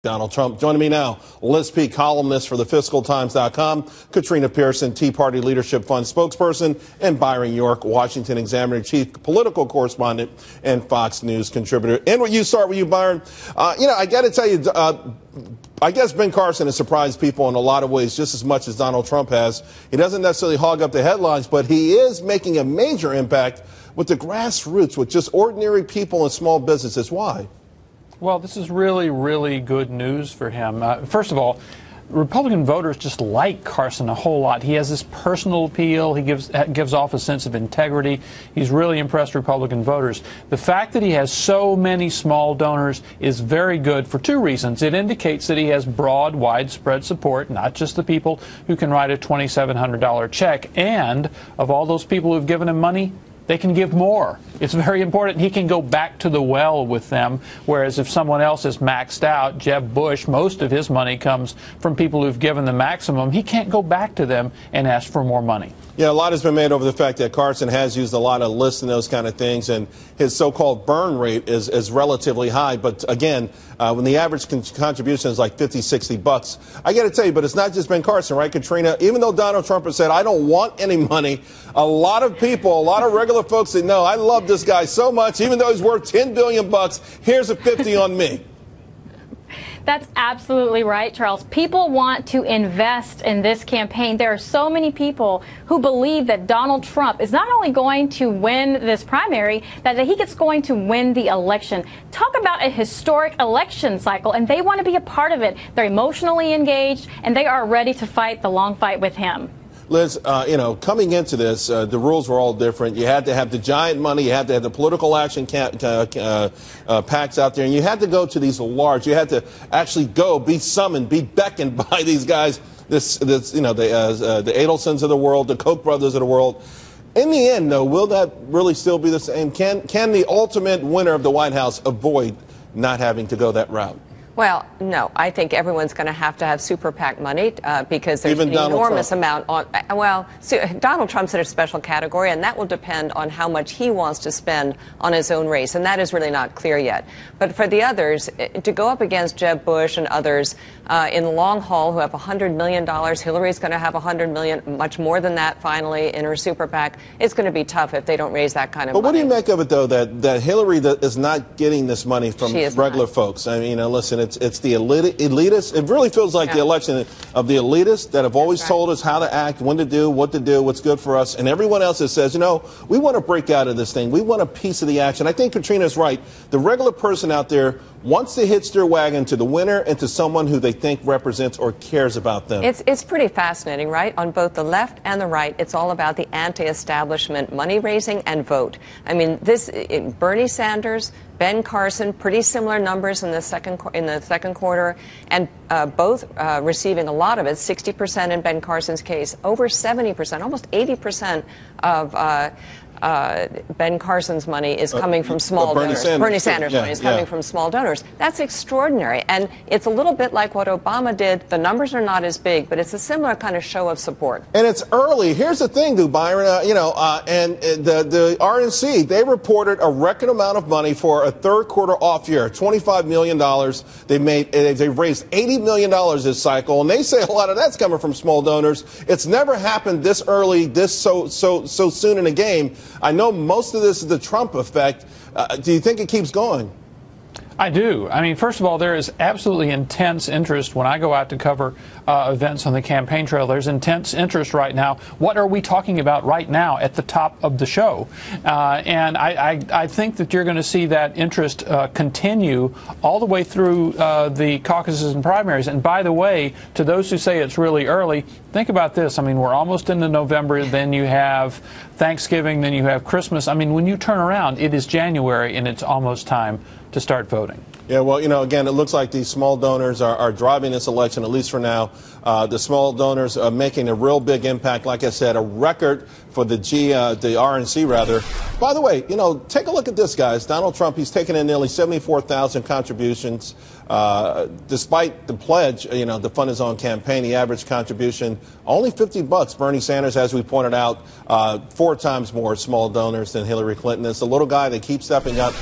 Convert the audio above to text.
Donald Trump. Joining me now, Liz P., columnist for thefiscaltimes.com, Katrina Pierson, Tea Party Leadership Fund spokesperson, and Byron York, Washington Examiner, chief political correspondent and Fox News contributor. And you start with you, Byron. I got to tell you, I guess Ben Carson has surprised people in a lot of ways just as much as Donald Trump has. He doesn't necessarily hog up the headlines, but he is making a major impact with the grassroots, with just ordinary people and small businesses. Why? Well, this is really, really good news for him. First of all, Republican voters just like Carson a whole lot. He has this personal appeal. He gives off a sense of integrity. He's really impressed Republican voters. The fact that he has so many small donors is very good for two reasons. It indicates that he has broad, widespread support, not just the people who can write a $2,700 check. And of all those people who've given him money, they can give more. It's very important. He can go back to the well with them, whereas if someone else is maxed out, Jeb Bush, most of his money comes from people who've given the maximum. He can't go back to them and ask for more money. Yeah, a lot has been made over the fact that Carson has used a lot of lists and those kind of things, and his so-called burn rate is relatively high. But again, when the average contribution is like 50, 60 bucks, I got to tell you, but it's not just Ben Carson, right, Katrina? Even though Donald Trump has said, I don't want any money, a lot of people, a lot of regular folks say, no, I love this guy so much, even though he's worth 10 billion bucks, here's a 50 on me. That's absolutely right, Charles. People want to invest in this campaign. There are so many people who believe that Donald Trump is not only going to win this primary, that he is going to win the election. Talk about a historic election cycle, and they want to be a part of it. They're emotionally engaged, and they are ready to fight the long fight with him. Liz, coming into this, the rules were all different. You had to have the giant money. You had to have the political action PACs out there. And you had to go to these large. You had to actually go, be summoned, be beckoned by these guys, the Adelsons of the world, the Koch brothers of the world. In the end, though, will that really still be the same? Can the ultimate winner of the White House avoid not having to go that route? Well, no. I think everyone's going to have super PAC money because there's an enormous amount on. Donald Trump's in a special category, and that will depend on how much he wants to spend on his own race, and that is really not clear yet. But for the others, to go up against Jeb Bush and others in the long haul who have $100 million, Hillary's going to have $100 million, much more than that finally in her super PAC. It's going to be tough if they don't raise that kind of money. But what do you make of it, though, that Hillary is not getting this money from regular folks? I mean, listen, it's the elitists. It really feels like the election of the elitists that have always told us how to act, when to do, what's good for us, and everyone else that says, we want to break out of this thing. We want a piece of the action. I think Katrina's right. The regular person out there wants to hitch their wagon to the winner and to someone who they think represents or cares about them. It's pretty fascinating, right? On both the left and the right, it's all about the anti-establishment money raising and vote. I mean, Bernie Sanders, Ben Carson, pretty similar numbers in the second quarter, and both receiving a lot of it, 60% in Ben Carson's case, over 70%, almost 80% of Ben Carson's money is coming from small donors. Bernie Sanders' money is coming from small donors. That's extraordinary. And it's a little bit like what Obama did. The numbers are not as big, but it's a similar kind of show of support. And it's early. Here's the thing, Byron, and the RNC, they reported a record amount of money for a third quarter off year, $25 million. They've raised $80 million this cycle, and they say a lot of that's coming from small donors. It's never happened this early, so soon in a game. I know most of this is the Trump effect. Do you think it keeps going? I do. I mean, first of all, there is absolutely intense interest when I go out to cover events on the campaign trail. There's intense interest right now. What are we talking about right now at the top of the show? And I think that you're going to see that interest continue all the way through the caucuses and primaries. And by the way, to those who say it's really early, think about this. I mean, we're almost into November. Then you have Thanksgiving. Then you have Christmas. I mean, when you turn around, it is January, and it's almost time to start voting. Yeah, well, again, it looks like these small donors are driving this election, at least for now. The small donors are making a real big impact. Like I said, a record for the RNC, rather. By the way, take a look at this, guys. Donald Trump, he's taken in nearly 74,000 contributions. Despite the pledge, the fund his own campaign, the average contribution, only 50 bucks. Bernie Sanders, as we pointed out, 4 times more small donors than Hillary Clinton. It's the little guy that keeps stepping up.